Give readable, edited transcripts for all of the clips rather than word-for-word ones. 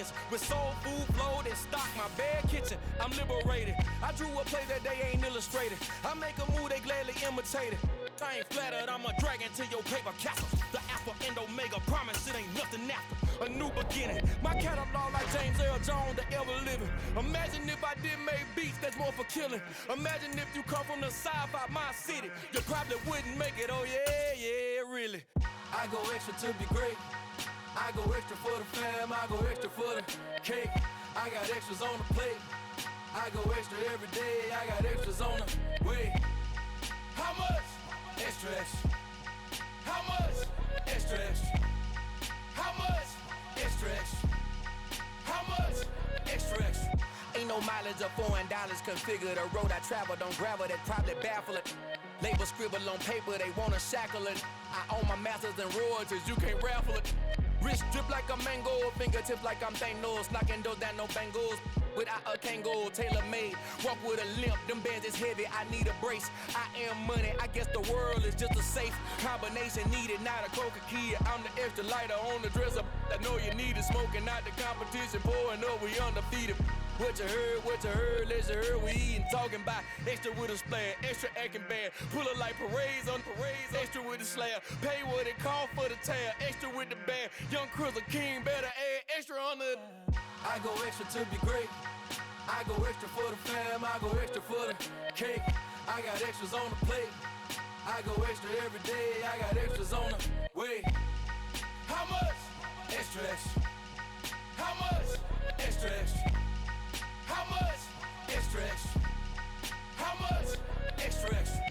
millions with soul food flowed and stock my bad kitchen. I'm liberated. I drew a play that they ain't illustrated. I make a move they gladly imitate it. I ain't flattered, I'm a dragon to your paper castle. The Alpha and Omega, promise it ain't nothing after. A new beginning. My catalog like James Earl Jones, the ever living. Imagine if I did make beats that's more for killing. Imagine if you come from the sci-fi my city. You probably wouldn't make it, oh yeah, really. I go extra to be great. I go extra for the fam, I go extra for the cake. I got extras on the plate. I go extra every day, I got extras on the way. How much? Extra, extra. How much? Extra, extra. How much? Extra, extra. How much? Extra, extra. Ain't no mileage or $4 configure the road I travel. Don't gravel, that probably baffle it. Label scribble on paper, they wanna shackle it. I own my masters and royalties, you can't raffle it. Wrist drip like a mango, fingertips like I'm Thanos. Knocking those down, no bangles. Without a Kango, tailor-made. Walk with a limp, them bands is heavy, I need a brace. I am money, I guess the world is just a safe combination needed, not a coca key. I'm the extra lighter on the dresser. I know you need it, smoking out the competition, pouring up, we undefeated. What you heard, let's hear we eatin', talking about extra with a splash, extra acting bad. Pull it like parades on parades, extra with the slab. Pay what it cost for the tab, extra with the band. Young Chris a king, better add extra on the. I go extra to be great. I go extra for the fam, I go extra for the cake. I got extras on the plate. I go extra every day, I got extras on the way. How much? Extra, extra. How much? Extra, extra. How much? Extra, extra. How much? Extra, extra.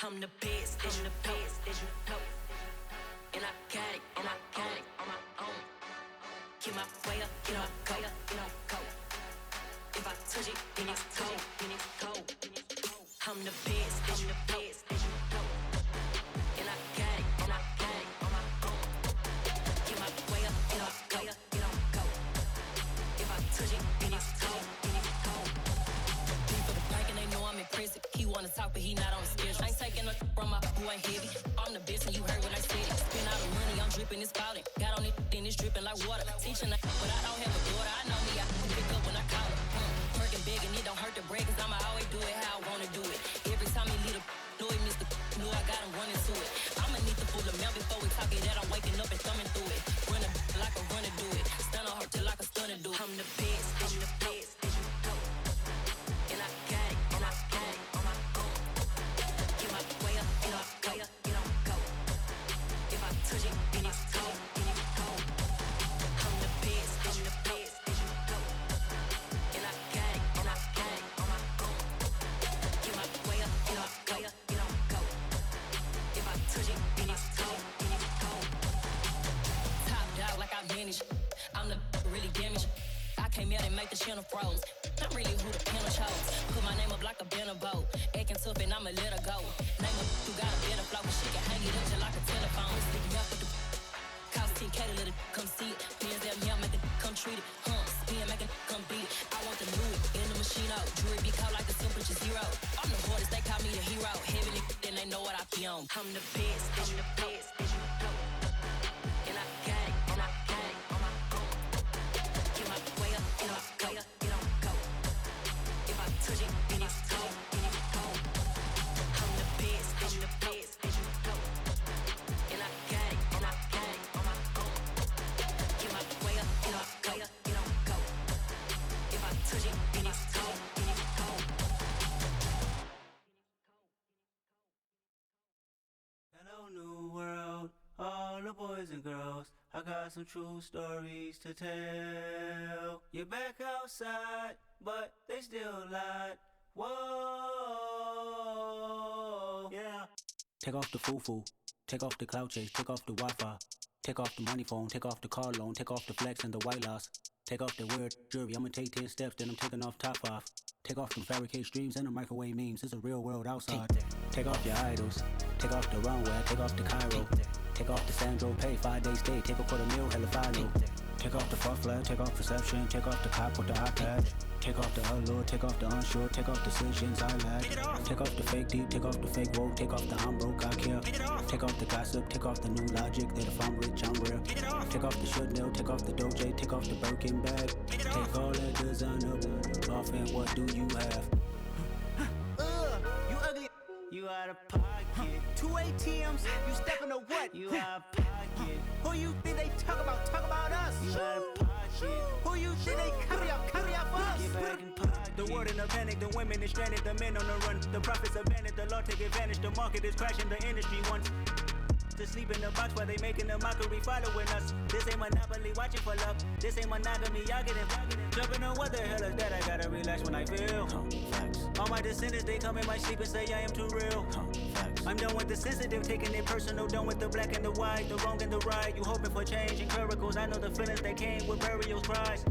I'm the best, I'm the best, as you know. And I got it, and I got it on my own. Get my way up, get my go, get my go. If I touch it, then it's cold, then it's cold. I'm the best, I'm the best, as you know. And I got it, and I got it on my own. Get my way up, get my go, get my go. If I touch it, then it's cold, then it's cold. People the prank and they know I'm impressive. He wanna talk, but he not on the schedule. I ain't taking no from my who ain't heavy. I'm the best and you heard what I said. Spend all the money, I'm dripping, it's spouting. Got on it, then it's dripping like water. Teaching that, but I don't have a daughter. I know me, I can pick up when I call her. Working big and it don't hurt to break, cause I'ma always do it how I wanna do it. Every time he lead a know it, Mr. Know I got him running to it. I'ma need the full amount before we talk it that I'm waking up and thumbing through it. Run a like a runner do it. Stun on her till like a stunner do it. I'm the best, I'm the best, as you know. And I got it, and I got it on my own. Get my way up, get my go, get on go. If I touch it, then it's cold, then it's cold. I'm the best, I'm the best, as you know. And I got it, and I got it on my own. Get my way up, get my go, get on go. If I touch it, then it's cold, then it's cold. Top dog like I manage. I'm the really damaged. I came out and make the channel froze. I'm really who the panel chose. Put my name up like a banner boat. Acting tough and I'ma let her go. Name her who got a better flow, but she can hang it up just like a telephone. Sticking up with the cost 10K to let it come see it. Pins out here, make it come treat it. Spin, make it come beat it. I want the new it in the machine out. Jewelry be caught like the temperature zero. I'm the hardest, they call me the hero. Heavy then they know what I be on. I'm the best, I'm the best, as you know. And I got it, and I got it on my own. Get my way up, get my go, get on go. If I touch it, then it's cold, then it's cold. I'm the best, I'm the best, as you know. And I got it, and I got it on my own. Get my way up, get my go, get on go. If I touch it, then it's cold, then it's cold. Hello, new world, all the boys and girls. I got some true stories to tell. You're back outside, but they still lied. Whoa, yeah. Take off the foo-foo, take off the cloud chase, take off the Wi-Fi. Take off the money phone, take off the car loan, take off the flex and the white loss. Take off the weird jewelry, I'ma take 10 steps, then I'm taking off top 5. Take off them fabricate streams and the microwave memes, it's a real world outside. Take off your idols, take off the runway, take off the Cairo. Take off the Sandro pay, 5 days stay, take a quarter meal, hella final. Take off the far flag, take off perception, take off the cop with the iPad. Take off the allure, take off the unsure, take off decisions I lack. Take off the fake deep, take off the fake woke, take off the I'm broke, I care. Take off the gossip, take off the new logic that if I'm rich, I'm real. Take off the should know, take off the doje, take off the Birkin bag. Take all that designer off and what do you have? You ugly. You out of pocket. 2 ATMs, you stepping to what? You out of pocket. Who you think they talk about? Talk about us. You out of pocket. Who you think they carry out for us? Get back in pocket. The world in a panic, the women is stranded, the men on the run. The profits abandoned, the law take advantage. The market is crashing, the industry wants to sleep in the box while they making a mockery following us. This ain't monopoly, watching for love. This ain't monogamy, y'all getting jumping on what the hell is that? I gotta relax when I feel. All my descendants, they come in my sleep and say I am too real. I'm done with the sensitive, taking it personal. Done with the black and the white, the wrong and the right. You hoping for change and miracles. I know the feelings that came with burial cries.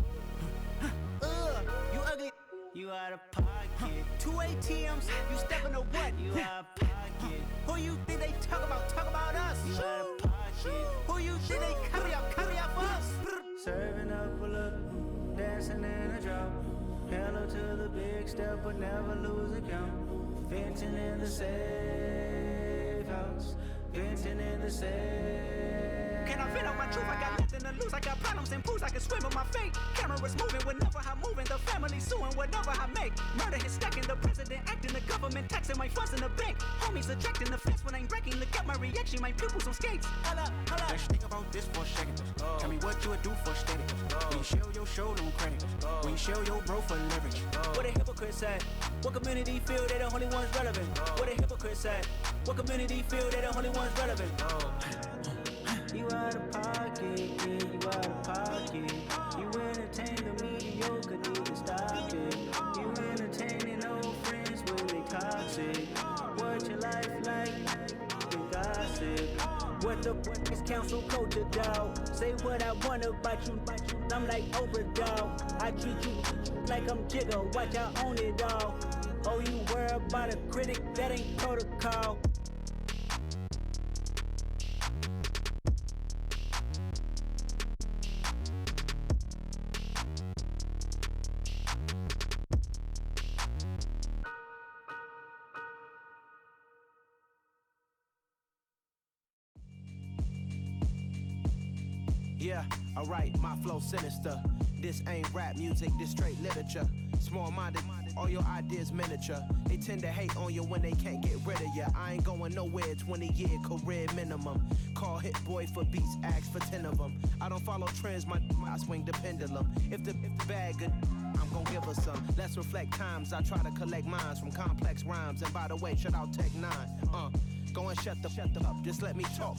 You ugly. You out of pocket. 2 ATMs, you stepping to what? You out of pocket. Who you think they talk about? Talk about us. You out of pocket. Who you think they carry out for us? Serving up a look, dancing in a drop. Hello to the big step, but never lose a count. Venting in the safe house. Venting in the safe. Can I vent on my truth? I got nothing to lose. I got problems and pools. I can swim on my fate. Cameras moving whenever I'm moving. The family suing whatever I make. Murder is stacking. The president acting. The government taxing my funds in the bank. Homies ejecting the fence when I'm breaking. Look at my reaction. My pupils on skates. Hold up. Let's think about this for a second. Tell me what you would do for steady. When you show your show, no credit. When you show your bro for leverage. What a hypocrite said. What community feel they the only ones relevant? What a hypocrite said. What community feel they the only ones relevant? You out of pocket, yeah, you out of pocket. You entertain the mediocre, need to stop it. You entertaining old friends when they toxic. What your life like? You gossip. What the fuck is council culture, dog? Say what I want about you, I'm like overdog. I treat you like I'm Jigga, watch I own it all. Oh, you worry about a critic, that ain't protocol. Yeah, alright, my flow sinister. This ain't rap music, this straight literature. Small-minded, all your ideas miniature. They tend to hate on you when they can't get rid of you. I ain't going nowhere, 20-year career minimum. Call Hit Boy for beats, ask for 10 of them. I don't follow trends, I swing the pendulum. If the bag good, I'm gon' give her some. Let's reflect times, I try to collect minds from complex rhymes. And by the way, shout out Tech 9. Go and shut the up, just let me talk.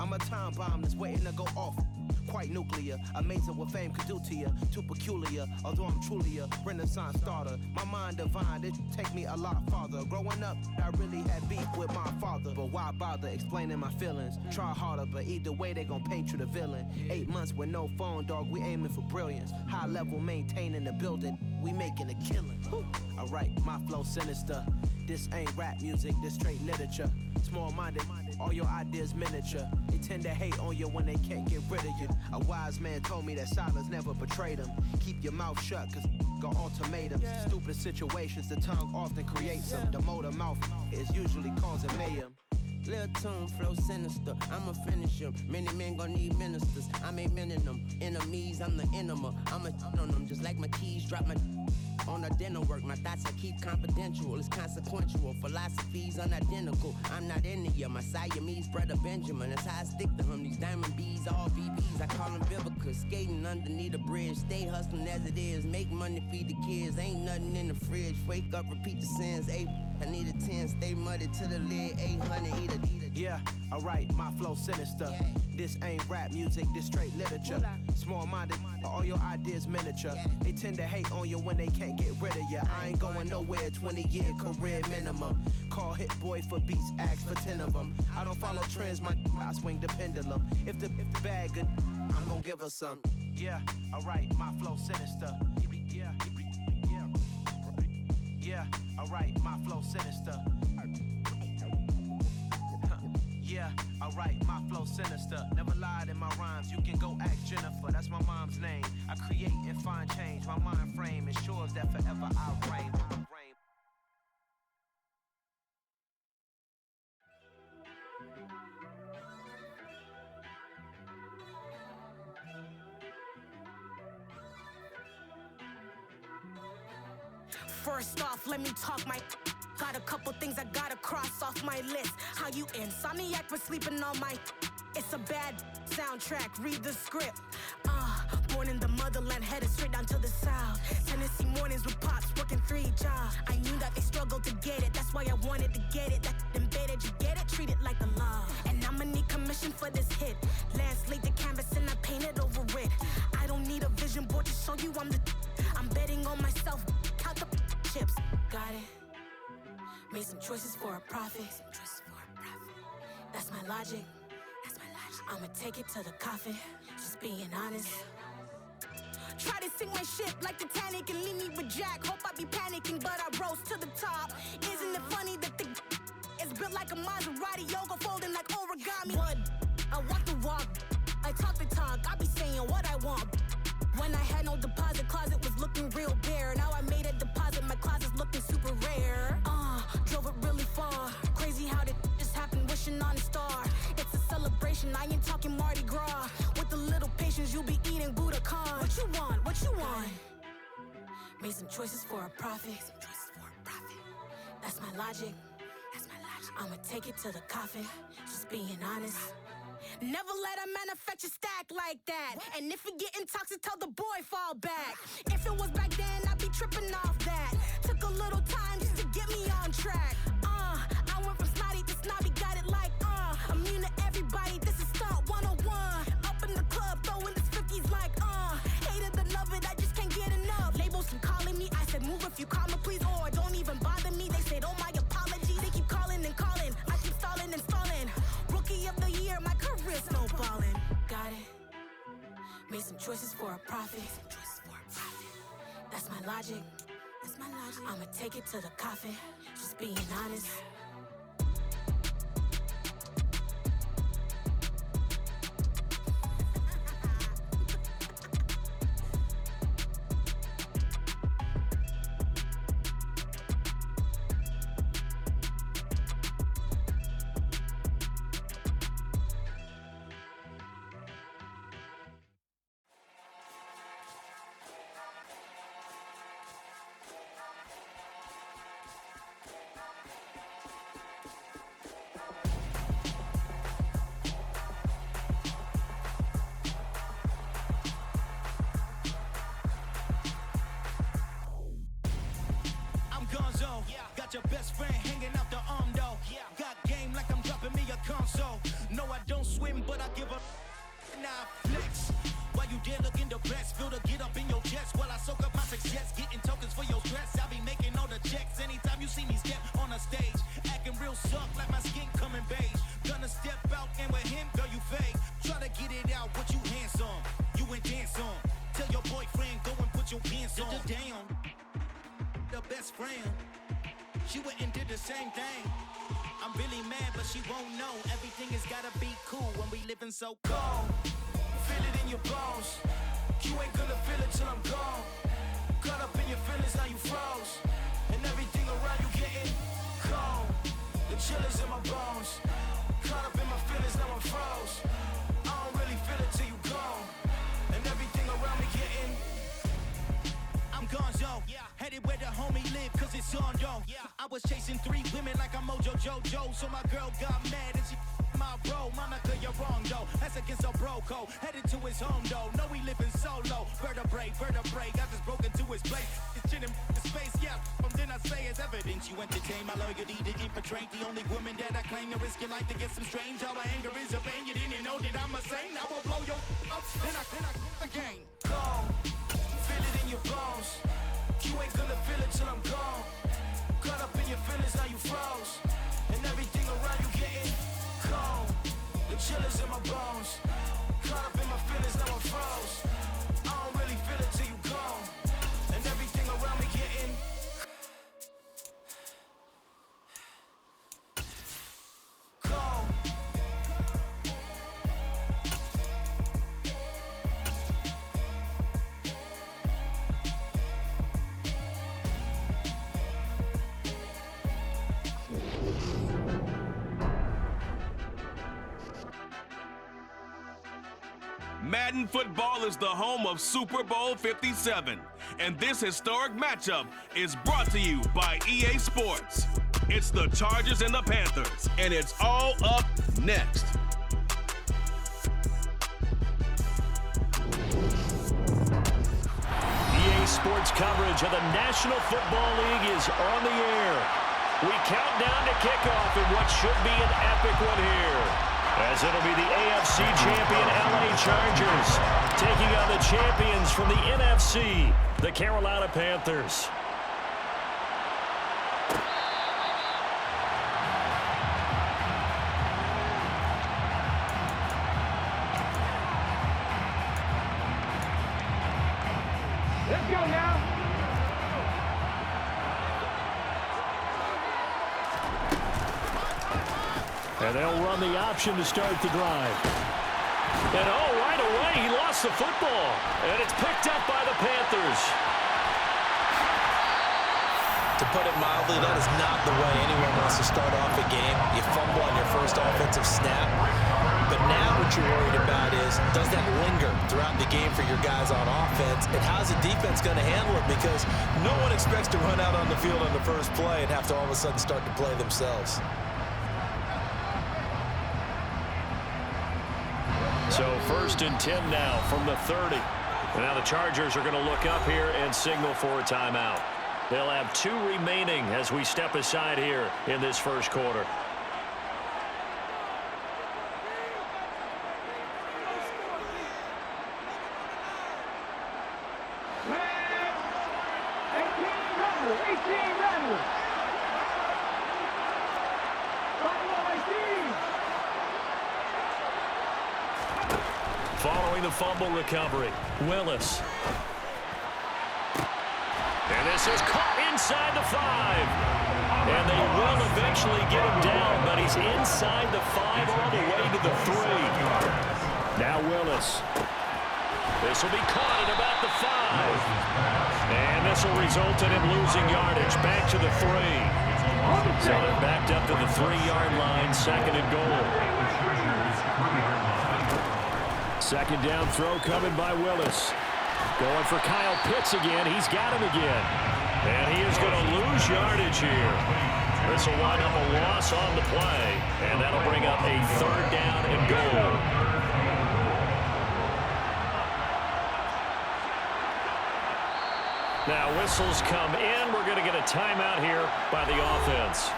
I'm a time bomb that's waiting to go off. Quite nuclear, amazing what fame could do to you. Too peculiar, although I'm truly a renaissance starter. My mind divine, it take me a lot farther. Growing up, I really had beef with my father. But why bother explaining my feelings? Try harder, but either way they gon' paint you the villain. 8 months with no phone, dog, we aiming for brilliance. High level maintaining the building, we making a killing. Alright, my flow sinister. This ain't rap music, this straight literature. Small-minded, all your ideas miniature. They tend to hate on you when they can't get rid of you. A wise man told me that silence never betrayed him. Keep your mouth shut, cause got ultimatums. Stupid situations, the tongue often creates them. The motor mouth is usually causing mayhem. Lil' tune, flow sinister, I'ma finish him. Many men gon' need ministers, I'm aiming them. Enemies, I'm the enema, I'ma on them. Just like my keys, drop my on the dinner work. My thoughts I keep confidential, it's consequential. Philosophies unidentical, I'm not in the my Siamese brother Benjamin. That's how I stick to him, these diamond bees, all BBs. I call them Vivica, skating underneath the bridge. Stay hustling as it is, make money, feed the kids. Ain't nothing in the fridge, wake up, repeat the sins. I need a 10, stay muddy to the lid. 800, eat a. Yeah, alright, my flow sinister. This ain't rap music, this straight literature. Small-minded, all your ideas miniature. They tend to hate on you when they can't get rid of you. I ain't going nowhere, 20-year career minimum. Call Hit Boy for beats, ask for 10 of them. I don't follow trends, I swing the pendulum. If the bag good, I'm gon' give her some. Yeah, alright, my flow sinister. Yeah, alright, my flow sinister. Yeah, alright, my flow sinister. Never lied in my rhymes, you can go ask Jennifer. That's my mom's name. I create and find change. My mind frame ensures that forever I reign. First off, let me talk my. Got a couple things I gotta cross off my list. How you insomniac for sleeping on my. It's a bad soundtrack, read the script. Born in the motherland, headed straight down to the south. Tennessee mornings with pops, working 3 jobs. I knew that they struggled to get it, that's why I wanted to get it. That embedded, you get it, treat it like the law. And I'ma need commission for this hit. Lance laid the canvas and I painted over it. I don't need a vision board to show you I'm the. I'm betting on myself, count the chips. Got it. Made some choices for a profit. That's my logic. I'ma take it to the coffin. Just being honest. Try to sink my ship like Titanic and leave me with Jack. Hope I be panicking, but I rose to the top. Isn't it funny that the is built like a Maserati, yoga folding like origami? What? I walk the walk. I talk the talk. I be saying what I want. When I had no deposit, closet was looking real bare. Now I made a deposit, my closet's looking super rare. Drove it really far. Crazy how did just happen, wishing on a star. It's a celebration, I ain't talking Mardi Gras. With a little patience, you'll be eating Budokan. What you want? What you want? Made some choices for a profit. That's my logic. I'ma take it to the coffin. Just being honest. Never let a manufacture stack like that. And if it getting toxic, tell the boy fall back. If it was back then, I'd be tripping off that. Took a little time just to get me on track. I went from snotty to snobby, got it like immune to everybody, this is stunt 101. Up in the club, throwing this 50s like hate it and love it, I just can't get enough. Labels keep calling me, I said move if you call me please, or don't even bother me. They said oh my apologies, they keep calling and calling. I keep stalling and stalling. Rookie of the year, my career snowballing. Got it. Made some choices for a profit. That's my logic. I'ma take it to the coffin. Just being honest. Got your best friend hanging out the arm though. Got game like I'm dropping me a console. No, I don't swim, but I give a nah flex. While you there looking the best, feel the get up in your chest while I soak up my success. Getting tokens for your stress, I be making all the checks. Anytime you see me step on a stage, acting real suck like my skin coming beige. Gonna step out and with him, girl, you fake. Try to get it out, what you handsome, you ain't dance on. Tell your boyfriend, go and put your pants on. Damn, the best friend. She went and did the same thing. I'm really mad, but she won't know. Everything has gotta be cool when we living so cold. Feel it in your bones. You ain't gonna feel it till I'm gone. Caught up in your feelings, now you froze. And everything around you getting cold. The chill is in my bones. Caught up in my feelings, now I'm froze. I don't really feel it till you gone. And everything around me getting I'm gonzo, headed where the homie live, cause it's on yo. I was chasing 3 women like I'm Mojo Jojo, so my girl got mad and she my bro. Monica, you're wrong though, that's against a bro code. Headed to his home though, no we living solo. Vertebrae, got just broken to his place. It's chin in his face, yeah. From then I say it's evidence you entertain my loyalty to infiltrate. The only woman that I claim to risk your life to get some strange. All my anger is a pain, you didn't know that I'm a saint. I will blow your up, then I again. Go. Feel it in your bones. You ain't gonna feel it till I'm gone. Caught up in your feelings, now you froze. And everything around you getting cold. The chill is in my bones. Caught up in my feelings, now I'm froze. I don't really feel it till you gone. And everything around me getting cold. Madden football is the home of Super Bowl 57, and this historic matchup is brought to you by EA Sports. It's the Chargers and the Panthers, and it's all up next. EA Sports coverage of the National Football League is on the air. We count down to kickoff in what should be an epic one here, as it'll be the AFC champion LA Chargers taking on the champions from the NFC, the Carolina Panthers. Let's go now. And they'll run the option to start the drive. And right away, he lost the football. And it's picked up by the Panthers. To put it mildly, that is not the way anyone wants to start off a game. You fumble on your first offensive snap. But now what you're worried about is, does that linger throughout the game for your guys on offense? And how's the defense going to handle it? Because no one expects to run out on the field on the first play and have to all of a sudden start to play themselves. So 1st and 10 now from the 30. And now the Chargers are going to look up here and signal for a timeout. They'll have 2 remaining as we step aside here in this first quarter. Following the fumble recovery, Willis. And this is caught inside the 5. And they will eventually get him down, but he's inside the 5 all the way to the 3. Now Willis. This will be caught at about the 5. And this will result in him losing yardage back to the 3. So they're backed up to the 3-yard line, 2nd and goal. 2nd down throw coming by Willis. Going for Kyle Pitts again. He's got him again. And he is going to lose yardage here. This will wind up a loss on the play. And that'll bring up a 3rd down and goal. Now whistles come in. We're going to get a timeout here by the offense.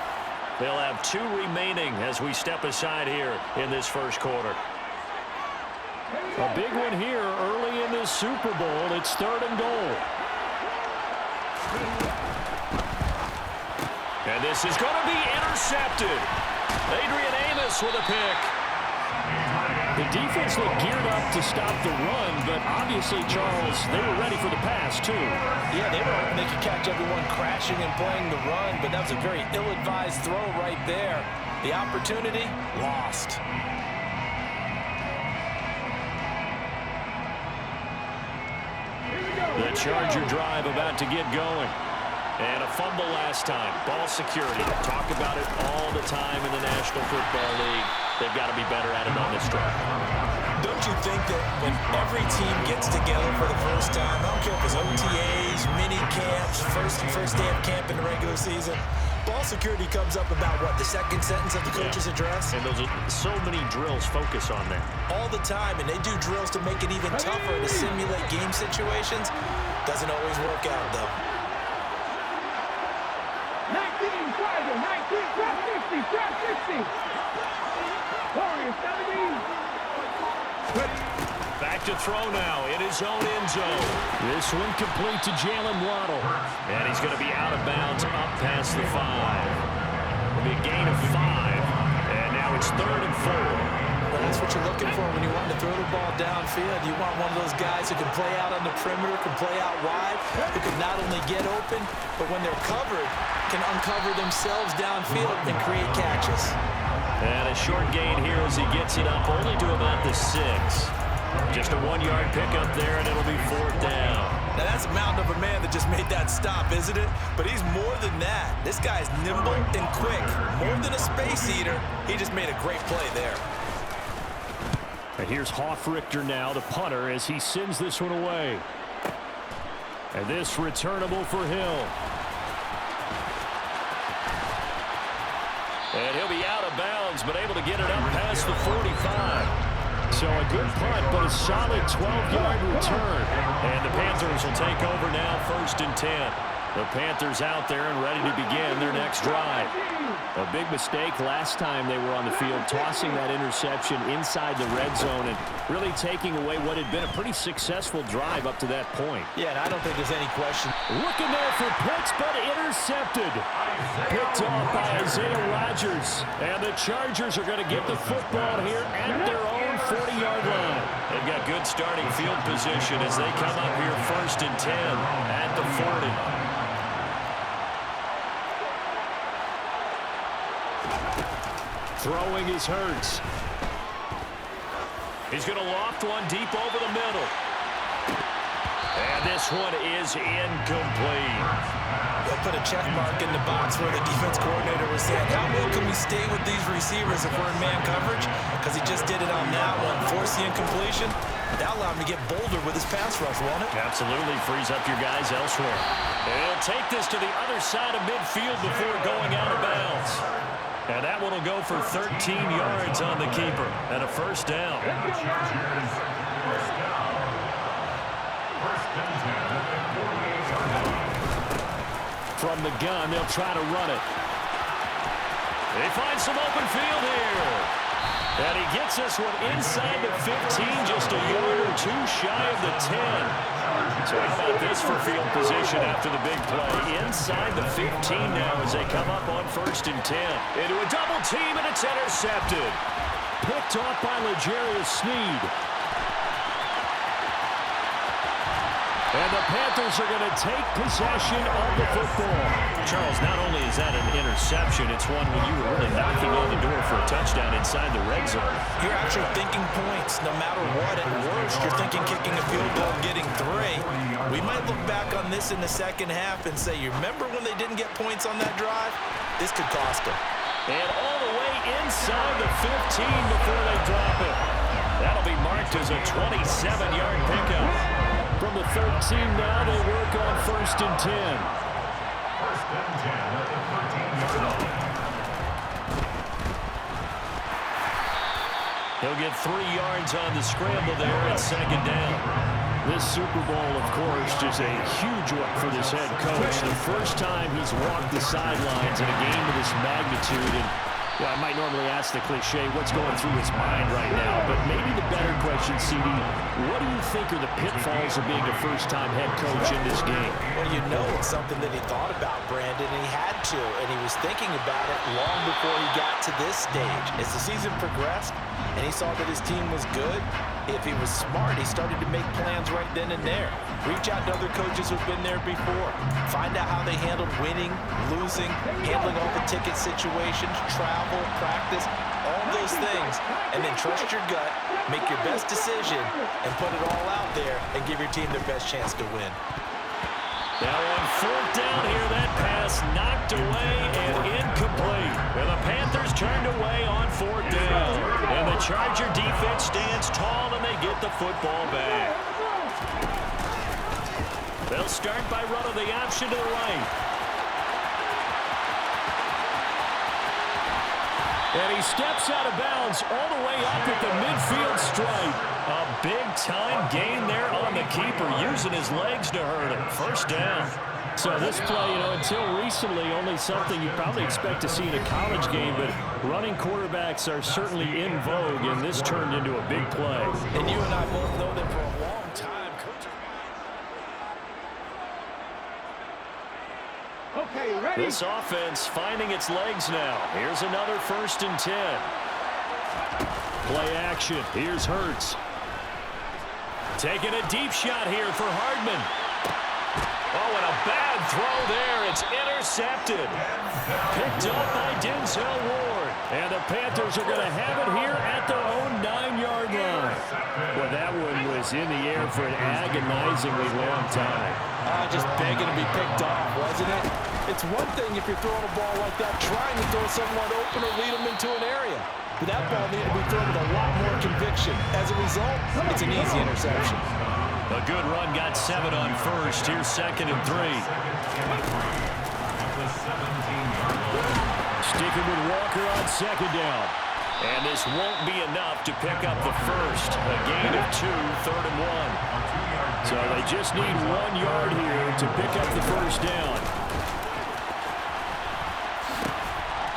They'll have 2 remaining as we step aside here in this first quarter. A big one here early in this Super Bowl. It's 3rd and goal. And this is going to be intercepted. Adrian Amos with a pick. The defense looked geared up to stop the run, but obviously, Charles, they were ready for the pass, too. Yeah, they were hoping they could catch everyone crashing and playing the run, but that was a very ill-advised throw right there. The opportunity, lost. The Charger drive about to get going. And a fumble last time. Ball security. Talk about it all the time in the National Football League. They've got to be better at it on this drive. Don't you think that when every team gets together for the first time, I don't care if it's OTAs, mini camps, first day of camp in the regular season, ball security comes up about, what, the 2nd sentence of the coach's address? And those are so many drills focus on that. All the time, and they do drills to make it even tougher to simulate game situations. Doesn't always work out, though. 19, Tiger, 19, drop 60, drop 60. Warriors, 70. Back to throw now in his own end zone. This one complete to Jalen Waddle. And he's going to be out of bounds up past the 5. It'll be a gain of 5. And now it's 3rd and 4. Well, that's what you're looking for when you want to throw the ball downfield. You want one of those guys who can play out on the perimeter, can play out wide, who can not only get open, but when they're covered, can uncover themselves downfield and create catches. And a short gain here as he gets it up only to about the 6. Just a 1-yard pickup there, and it'll be 4th down. Now, that's a mountain of a man that just made that stop, isn't it? But he's more than that. This guy's nimble and quick. More than a space eater, he just made a great play there. And here's Hofrichter now, the punter, as he sends this one away. And this returnable for Hill. And he'll be out of bounds, but able to get it up past the 45. So a good punt, but a solid 12-yard return. And the Panthers will take over now, 1st and 10. The Panthers out there and ready to begin their next drive. A big mistake last time they were on the field, tossing that interception inside the red zone and really taking away what had been a pretty successful drive up to that point. Yeah, and I don't think there's any question. Looking there for Pitts, but intercepted. Picked off by Isaiah Rodgers. And the Chargers are going to get the football here at their own 40-yard line. They've got good starting field position as they come up here 1st and 10 at the 40. Throwing is Hurts. He's going to loft one deep over the middle. And this one is incomplete. They'll put a check mark in the box where the defense coordinator was saying, how well can we stay with these receivers if we're in man coverage? Because he just did it on that one, force the incompletion. That allowed him to get bolder with his pass rush, won't it? Absolutely, frees up your guys elsewhere. And he'll take this to the other side of midfield before going out of bounds. And that one will go for 13 yards on the keeper and a 1st down. From the gun, they'll try to run it. They find some open field here. And he gets this one inside the 15, just a yard or two shy of the 10. So how about this for field position after the big play? Inside the 15 now as they come up on 1st and 10. Into a double team, and it's intercepted. Picked off by L'Jarius Sneed. And the Panthers are going to take possession of the football. Charles, not only is that an interception, it's one when you were really knocking on the door for a touchdown inside the red zone. You're actually thinking points no matter what. At worst, you're thinking kicking a field goal and getting 3. We might look back on this in the second half and say, you remember when they didn't get points on that drive? This could cost them. And all the way inside the 15 before they drop it. That'll be marked as a 27-yard pickup. From the 13 now, they work on 1st and 10. 1st and 10 at the 13-yard line. He'll get 3 yards on the scramble there at 2nd down. This Super Bowl, of course, is a huge one for this head coach. The first time he's walked the sidelines in a game of this magnitude. And I might normally ask the cliche, what's going through his mind right now? But maybe the better question, CD, what do you think are the pitfalls of being a first-time head coach in this game? Well, you know it's something that he thought about, Brandon, and he had to. And he was thinking about it long before he got to this stage. As the season progressed and he saw that his team was good, if he was smart, he started to make plans right then and there. Reach out to other coaches who've been there before. Find out how they handled winning, losing, handling all the ticket situations, travel, practice, all those things. And then trust your gut, make your best decision, and put it all out there and give your team their best chance to win. Now on 4th down here, that pass knocked away and incomplete. And the Panthers turned away on 4th down. And the Charger defense stands tall and they get the football back. They'll start by running the option to the right. And he steps out of bounds all the way up at the midfield stripe. A big-time gain there on the keeper, using his legs to hurt him. 1st down. So this play, until recently, only something you probably expect to see in a college game, but running quarterbacks are certainly in vogue, and this turned into a big play. And you and I both know that for a long time, coaches. Okay, ready? This offense finding its legs now. Here's another 1st and 10. Play action. Here's Hurts. Taking a deep shot here for Hardman. Oh, and a bad throw there. It's intercepted. Picked up by Denzel Ward. And the Panthers are going to have it here at their own 9-yard line. Well, that one was in the air for an agonizingly long time. Just begging to be picked off, wasn't it? It's one thing if you're throwing a ball like that, trying to throw someone open or lead them into an area. but that ball needed to be thrown with a lot more conviction. As a result, it's an easy interception. A good run got 7 on first. Here's 2nd and 3. Sticking with Walker on 2nd down. And this won't be enough to pick up the first. A gain of 2, 3rd and 1. So they just need 1 yard here to pick up the first down.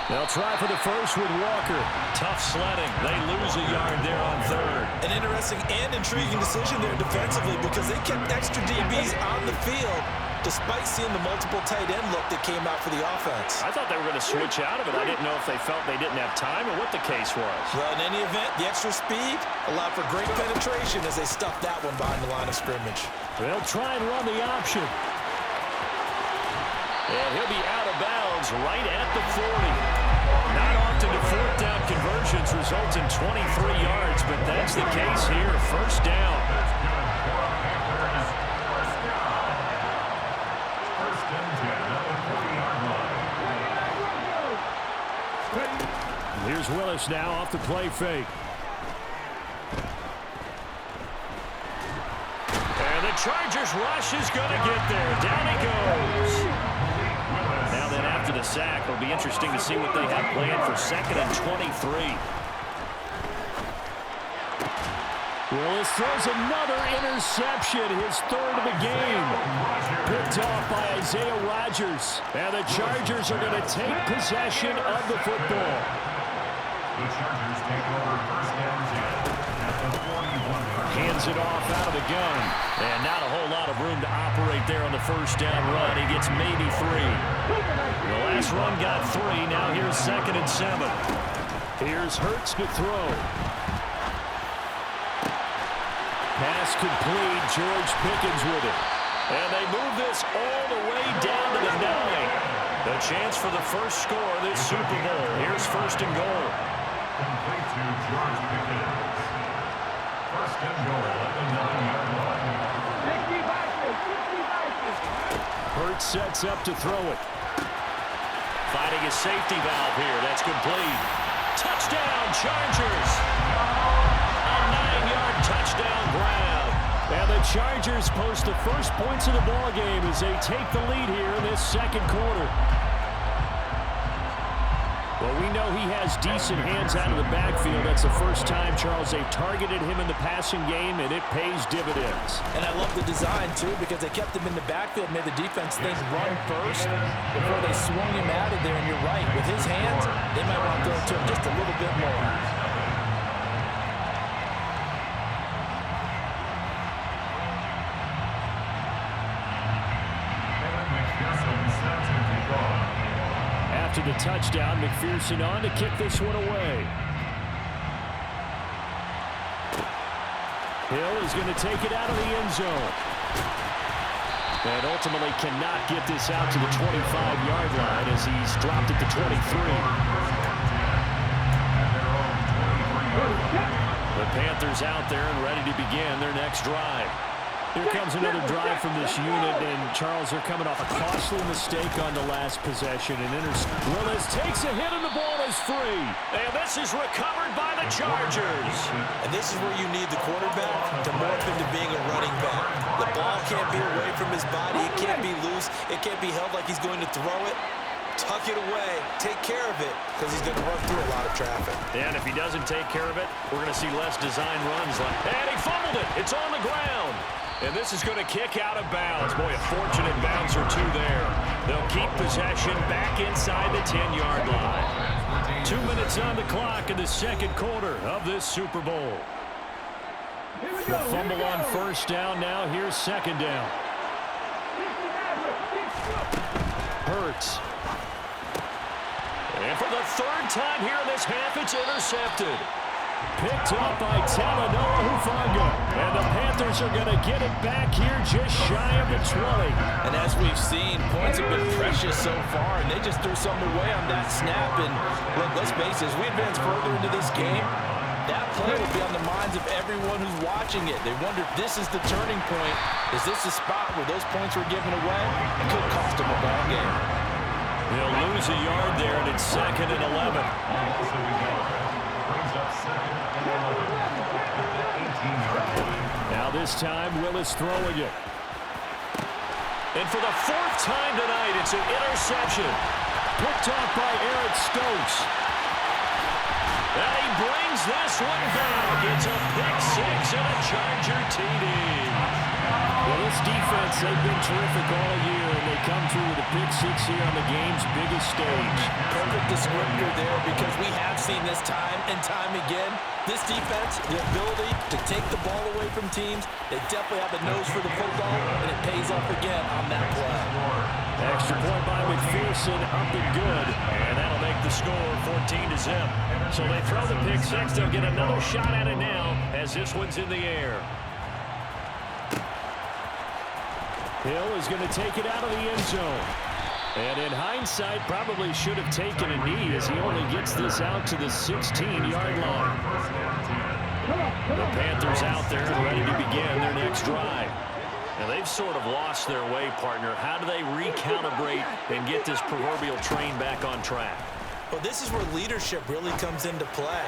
They'll try for the first with Walker. Tough sledding. They lose a yard there on 3rd. An interesting and intriguing decision there defensively because they kept extra DBs on the field despite seeing the multiple tight end look that came out for the offense. I thought they were going to switch out of it. I didn't know if they felt they didn't have time or what the case was. Well, in any event, the extra speed allowed for great penetration as they stuffed that one behind the line of scrimmage. They'll try and run the option. And he'll be out of bounds right at the 40. Not often do 4th down conversions result in 23 yards, but that's the case here. First down. Here's Willis now off the play fake. And the Chargers rush is going to get there. Down he goes. Now then after the sack, it'll be interesting to see what they have planned for 2nd and 23. Willis throws another interception, his 3rd of the game. Picked off by Isaiah Rodgers. And the Chargers are going to take possession of the football. The Chargers take over 1st and 10 at the 41-yard. Hands it off out of the gun. And not a whole lot of room to operate there on the first down run. He gets maybe 3. The last run got 3. Now here's 2nd and 7. Here's Hurts to throw. Pass complete. George Pickens with it. And they move this all the way down to the 9. The chance for the first score of this Super Bowl. Here's 1st and goal. Complete to George Pickens. 1st and goal at the 9-yard line. Hurts sets up to throw it. Finding a safety valve here. That's complete. Touchdown, Chargers. A 9-yard touchdown grab. And the Chargers post the first points of the ball game as they take the lead here in this 2nd quarter. Well, we know he has decent hands out of the backfield. That's the first time, Charles, they've targeted him in the passing game, and it pays dividends. And I love the design, too, because they kept him in the backfield, made the defense think run first before they swung him out of there. And you're right, with his hands, they might want to throw it to him just a little bit more. After the touchdown, McPherson on to kick this one away. Hill is going to take it out of the end zone. And ultimately cannot get this out to the 25-yard line as he's dropped it to 23. The Panthers out there and ready to begin their next drive. Here comes another drive from this unit, and Charles, are coming off a costly mistake on the last possession. Willis takes a hit, and the ball is free. And this is recovered by the Chargers. And this is where you need the quarterback to morph into being a running back. The ball can't be away from his body. It can't be loose. It can't be held like he's going to throw it. Tuck it away. Take care of it, because he's going to run through a lot of traffic. And if he doesn't take care of it, we're going to see less design runs. And he fumbled it. It's on the ground. And this is going to kick out of bounds. Boy, a fortunate bounce or two there. They'll keep possession back inside the 10-yard line. 2 minutes on the clock in the 2nd quarter of this Super Bowl. The fumble on first down now. Here's 2nd down. Hurts. And for the 3rd time here in this half, it's intercepted. Picked up by Talanoa Hufanga. And the Panthers are going to get it back here just shy of the 20. And as we've seen, points have been precious so far, and they just threw something away on that snap. And look, let's face it, as we advance further into this game, that play will be on the minds of everyone who's watching it. They wonder if this is the turning point. Is this the spot where those points were given away? It could cost them a ball game. They'll lose a yard there, and it's 2nd and 11. brings up second and 11 at the 18-yard line. Now this time, Willis throwing it. And for the fourth time tonight, it's an interception. Picked off by Eric Stokes. And he brings this one back. It's a pick six and a Charger TD. Well, this defense, they've been terrific all year, and they come through with a pick six here on the game's biggest stage. Perfect descriptor there, because we have seen this time and time again. This defense, the ability to take the ball away from teams, they definitely have a nose for the football, and it pays off again on that play. Extra point by McPherson, up and good, and that'll make the score 14-0. So they throw the pick six. They'll get another shot at it now as this one's in the air. Hill is going to take it out of the end zone. And in hindsight, probably should have taken a knee as he only gets this out to the 16-yard line. The Panthers out there and ready to begin their next drive. Now they've sort of lost their way, partner. How do they recalibrate and get this proverbial train back on track? Well, this is where leadership really comes into play.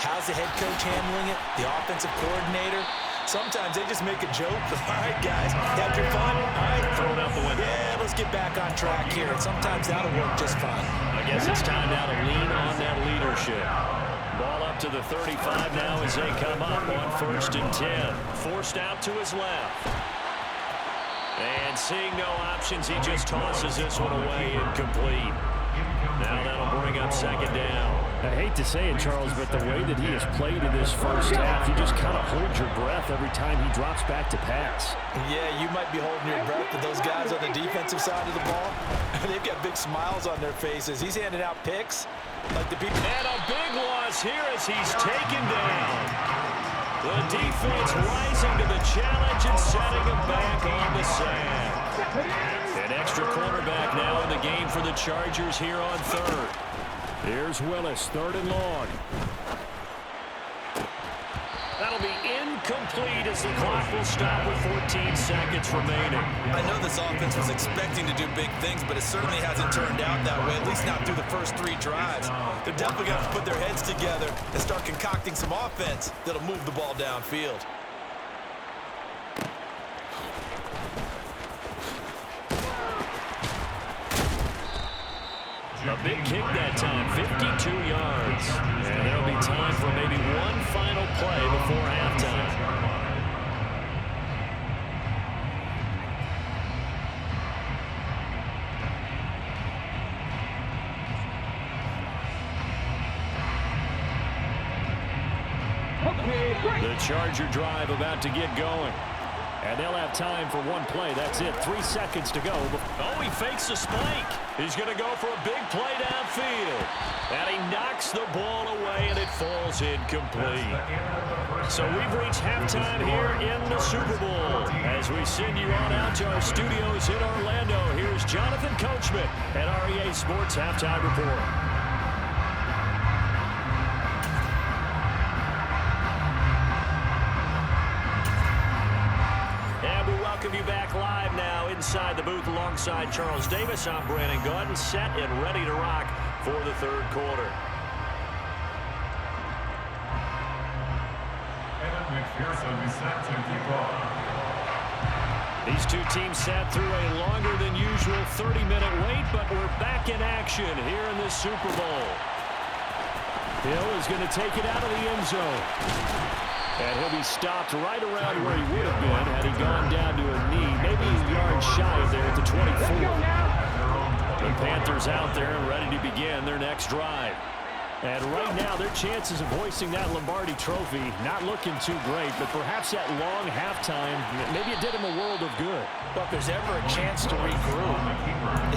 How's the head coach handling it? The offensive coordinator? Sometimes they just make a joke. All right, guys, had your fun? All right, throw it out the window. Yeah, let's get back on track here. And sometimes that'll work just fine. I guess it's time now to lean on that leadership. Ball up to the 35 now as they come up on 1st and 10. Forced out to his left. And seeing no options, he just tosses this one away, incomplete. Now that'll bring up 2nd down. I hate to say it, Charles, but the way that he has played in this first half, you just kind of hold your breath every time he drops back to pass. Yeah, you might be holding your breath, but those guys on the defensive side of the ball, they've got big smiles on their faces. He's handing out picks like the people. And a big loss here as he's taken down. The defense rising to the challenge and setting him back on the sack. An extra cornerback now in the game for the Chargers here on 3rd. Here's Willis, 3rd and long. That'll be incomplete as the clock will stop with 14 seconds remaining. I know this offense was expecting to do big things, but it certainly hasn't turned out that way, at least not through the first 3 drives. They're definitely going to have to put their heads together and start concocting some offense that'll move the ball downfield. A big kick that time, 52 yards. And there'll be time for maybe one final play before halftime. The Charger drive about to get going. And they'll have time for one play. That's it. 3 seconds to go. Oh, he fakes the spike. He's going to go for a big play downfield. And he knocks the ball away, and it falls incomplete. So we've reached halftime here in the Super Bowl. As we send you on out to our studios in Orlando, here's Jonathan Coachman at REA Sports Halftime Report. Welcome you back live now inside the booth alongside Charles Davis. I'm Brandon Gordon, set and ready to rock for the 3rd quarter. And McPherson is set to kick off. These two teams sat through a longer than usual 30-minute wait, but we're back in action here in this Super Bowl. Hill is going to take it out of the end zone. And he'll be stopped right around where he would have been had he gone down to a knee, maybe a yard shy of there at the 24. The Panthers out there and ready to begin their next drive. And right now, their chances of hoisting that Lombardi trophy not looking too great, but perhaps that long halftime, maybe it did him a world of good. But if there's ever a chance to regroup,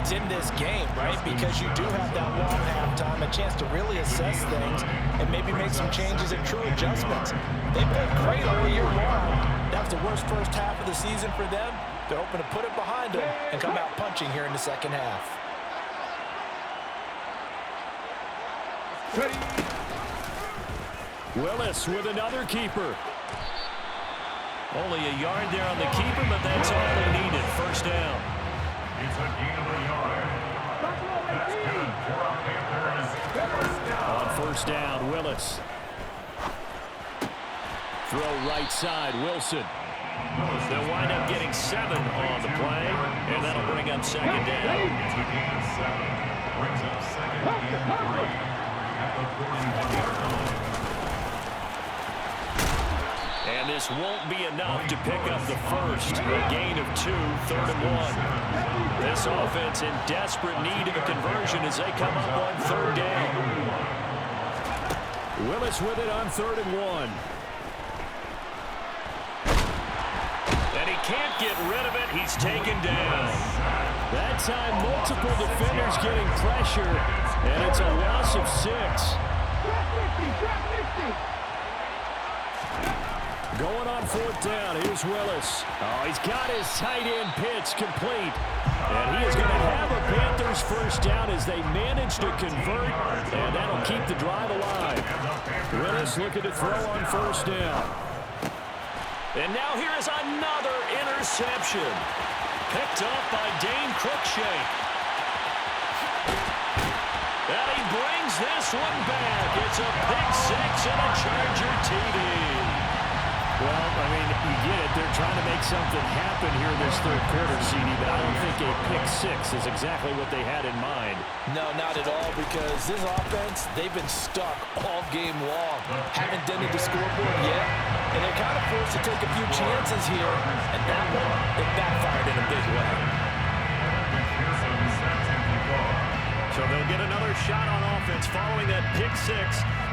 it's in this game, right? Because you do have that long halftime, a chance to really assess things and maybe make some changes and true adjustments. They've been great all year long. That was the worst first half of the season for them. They're hoping to put it behind them and come out punching here in the second half. Ready. Willis with another keeper. Only a yard there on the keeper, but that's all they needed. 1st down. It's a gain of a yard. That's good for our Panthers. On 1st down, Willis. Throw right side, Wilson. They'll wind up getting 7 on the play, and that'll bring up second down. It's a gain of 7. Brings up second and 3 at the 41-yard line. And this won't be enough to pick up the first. A gain of 2, 3rd and 1. This offense in desperate need of a conversion as they come up on 3rd down. Willis with it on 3rd and 1. And he can't get rid of it. He's taken down. That time, multiple defenders getting pressure, and it's a loss of 6. Going on 4th down, here's Willis. Oh, he's got his tight end pitch complete. And he is going to have a Panthers first down as they manage to convert, and that'll keep the drive alive. Willis looking to throw on 1st down. And now here is another interception. Picked up by Dane Cruikshank. And he brings this one back. It's a pick 6 and a Charger TD. Well, I mean, you get it. They're trying to make something happen here this 3rd quarter, CD, but I don't think a pick 6 is exactly what they had in mind. No, not at all, because this offense, they've been stuck all game long. Haven't dented the scoreboard yet, and they're kind of forced to take a few chances here, and that one, it backfired in a big way. So they'll get another shot on offense following that pick 6,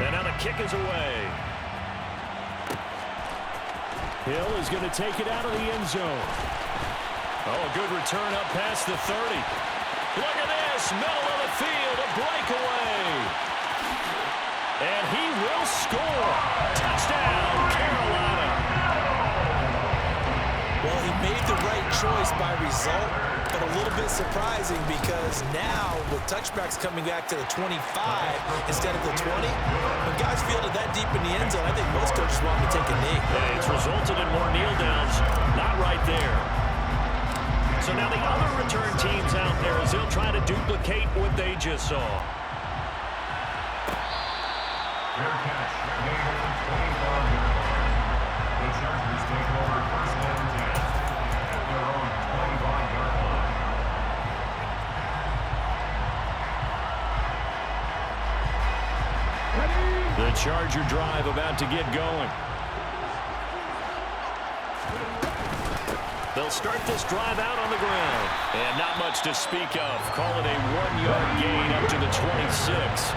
and now the kick is away. Hill is going to take it out of the end zone. Oh, a good return up past the 30. Look at this, middle of the field, a breakaway. And he will score. Touchdown, Carolina. Well, he made the right choice by result, but a little bit surprising because now with touchbacks coming back to the 25 instead of the 20, when guys fielded that deep in the end zone, I think most coaches want to take a knee. Yeah, it's resulted in more kneel downs. Not right there. So now the other return teams out there as they'll try to duplicate what they just saw. Fair catch. Gain of 25 yards. The Chargers take over 1st and 10 at their own 25-yard line. The Charger drive about to get going. They'll start this drive out on the ground. And not much to speak of. Call it a 1-yard gain up to the 26.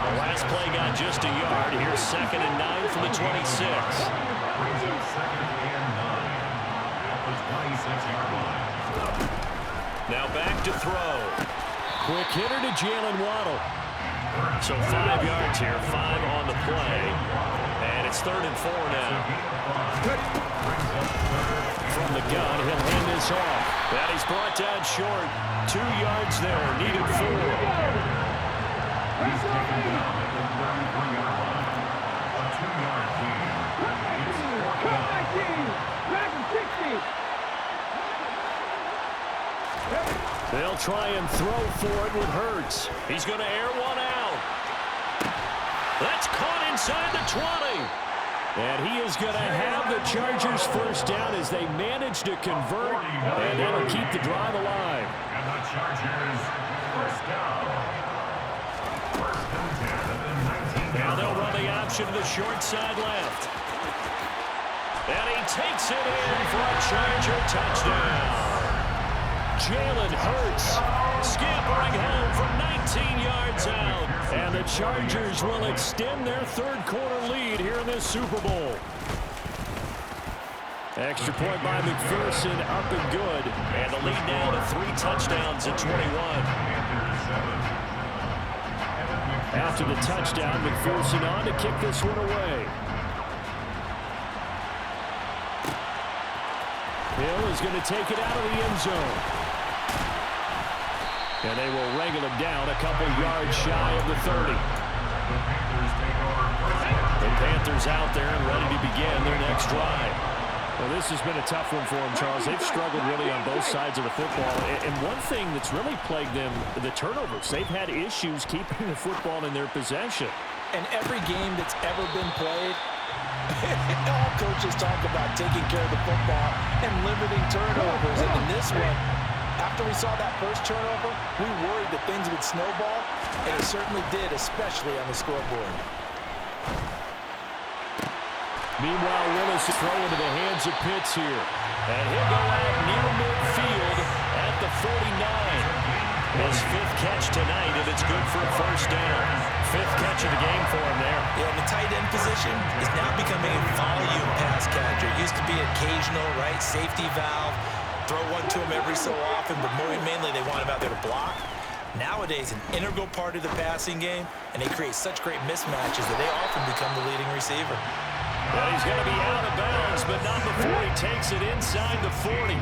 The last play got just a yard. Here's 2nd and 9 from the 26. Brings up 2nd and 9 at the 26-yard line. Now back to throw. Quick hitter to Jalen Waddle. So 5 yards here, 5 on the play. And it's 3rd and 4 now. From the gun, he'll hand this off. And he's brought down short. 2 yards there, needed 4. He's taken down at the 33-yard line. A 2-yard gain. It's 4th down. They'll try and throw for it with Hurts. He's going to air one out. That's caught inside the 20. And he is going to have the Chargers first down as they manage to convert, and that'll keep the drive alive. And the Chargers first down. 1st and 10 at the 19. Now they'll run the option to the short side left. And he takes it in for a Charger touchdown. Jalen Hurts scampering home from 19 yards out. And the Chargers will extend their 3rd quarter lead here in this Super Bowl. Extra point by McPherson, up and good. And the lead now to 3 touchdowns at 21. After the touchdown, McPherson on to kick this one away. Hill is going to take it out of the end zone. And they will wrangle him down a couple yards shy of the 30. The Panthers out there and ready to begin their next drive. Well, this has been a tough one for them, Charles. They've struggled really on both sides of the football. And one thing that's really plagued them, the turnovers. They've had issues keeping the football in their possession. And every game that's ever been played, All coaches talk about taking care of the football and limiting turnovers. And in this one, after we saw that first turnover, we worried that things would snowball, and it certainly did, especially on the scoreboard. Meanwhile, Willis is throw into the hands of Pitts here. And he'll go out near midfield at the 49. His 5th catch tonight, and it's good for a first down. 5th catch of the game for him there. Yeah, and the tight end position is now becoming a volume pass catcher. It used to be occasional, right, safety valve, throw one to him every so often, but more mainly they want him out there to block. Nowadays, an integral part of the passing game, and they create such great mismatches that they often become the leading receiver. Well, he's going to be out of bounds, but not before he takes it inside the 40.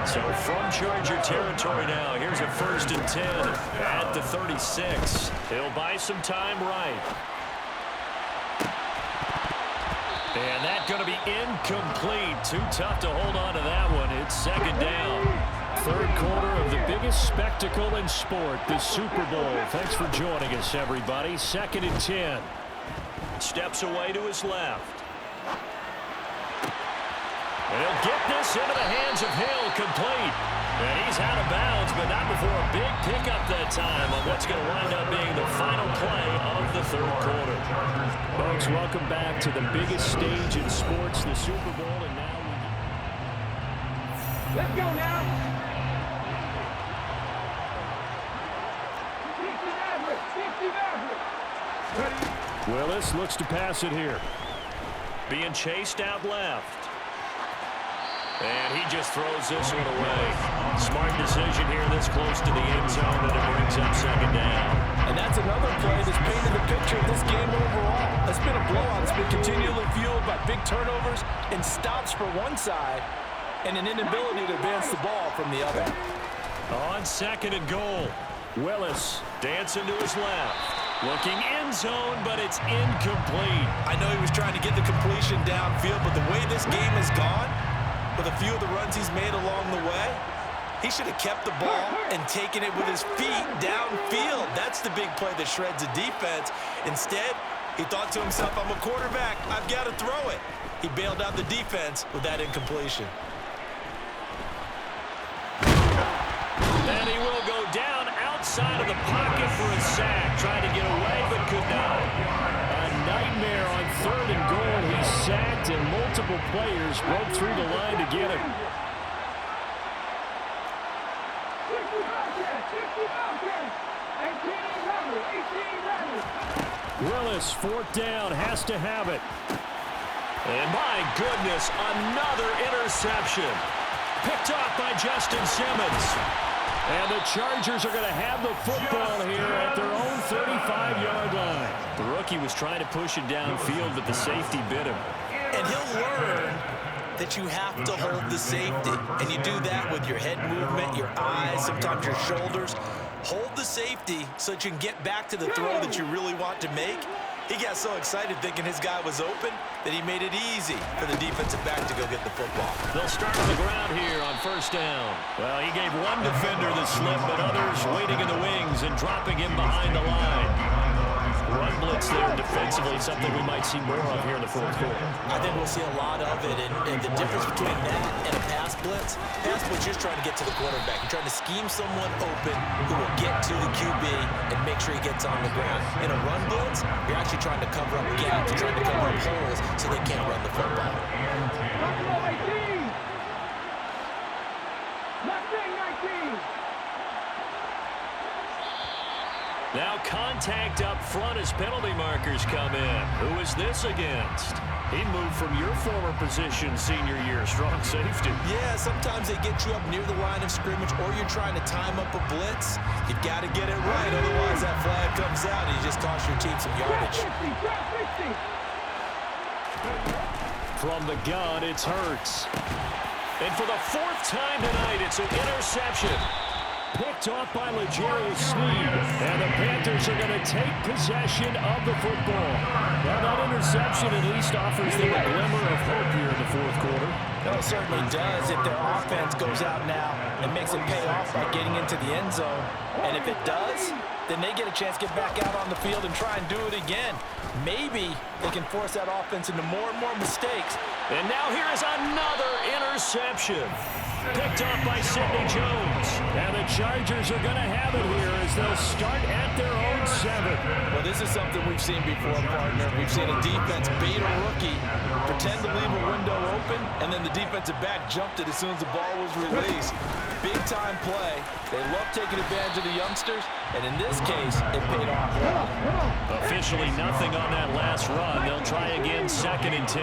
So from Charger territory now, here's a 1st and 10 at the 36. He'll buy some time right. And that's going to be incomplete. Too tough to hold on to that one. It's 2nd down. 3rd quarter of the biggest spectacle in sport, the Super Bowl. Thanks for joining us, everybody. 2nd and 10. Steps away to his left. And he'll get this into the hands of Hill, complete. And he's out of bounds, but not before a big pickup that time on what's going to wind up being the final play of the 3rd quarter. Folks, welcome back to the biggest stage in sports, the Super Bowl, and now Let's go now. Willis looks to pass it here. Being chased out left. And he just throws this one away. Smart decision here this close to the end zone, and it brings up 2nd down. And that's another play that's painted the picture of this game overall. It's been a blowout. It's been continually fueled by big turnovers and stops for one side and an inability to advance the ball from the other. On 2nd and goal, Willis dancing to his left. Looking end zone, but it's incomplete. I know he was trying to get the completion downfield, but the way this game has gone, with a few of the runs he's made along the way, he should have kept the ball and taken it with his feet downfield. That's the big play that shreds the defense. Instead, he thought to himself, I'm a quarterback, I've got to throw it. He bailed out the defense with that incompletion. And he will go down outside of the pocket for a sack. Tried to get away, but could not. A nightmare on 3rd and goal. He's sacked, and multiple players broke through the line to get him. Willis, 4th down, has to have it. And my goodness, another interception. Picked off by Justin Simmons. And the Chargers are going to have the football here at their own 35-yard line. The rookie was trying to push it downfield, but the safety bit him. And he'll learn that you have to hold the safety. And you do that with your head movement, your eyes, sometimes your shoulders. Hold the safety so that you can get back to the throw that you really want to make. He got so excited thinking his guy was open that he made it easy for the defensive back to go get the football. They'll start on the ground here on 1st down. Well, he gave one defender the slip, but others waiting in the wings and dropping him behind the line. Run blitz there defensively, something we might see more of here in the 4th quarter. I think we'll see a lot of it, and the difference between that and a pass blitz is just trying to get to the quarterback. You're trying to scheme someone open who will get to the QB and make sure he gets on the ground. In a run blitz, you're actually trying to cover up gaps, you're trying to cover up holes so they can't run the football. Now contact up front as penalty markers come in. Who is this against? He moved from your former position senior year, strong safety. Yeah, sometimes they get you up near the line of scrimmage, or you're trying to time up a blitz. You've got to get it right, otherwise that flag comes out and you just cost your team some yardage. From the gun, it's Hurts. And for the 4th time tonight, it's an interception. Picked off by L'Jarius Sneed. And the Panthers are going to take possession of the football. Well, that interception at least offers them a glimmer of hope here in the 4th quarter. No, it certainly does if their offense goes out now and makes it pay off by getting into the end zone. And if it does, then they get a chance to get back out on the field and try and do it again. Maybe they can force that offense into more and more mistakes. And now here is another interception. Picked off by Sidney Jones. And the Chargers are going to have it here as they'll start at their own 7. Well, this is something we've seen before, partner. We've seen a defense bait a rookie, pretend to leave a window open, and then the defensive back jumped it as soon as the ball was released. Big-time play. They love taking advantage of the youngsters, and in this case, it paid off well. Officially nothing on that last run. They'll try again, 2nd and 10.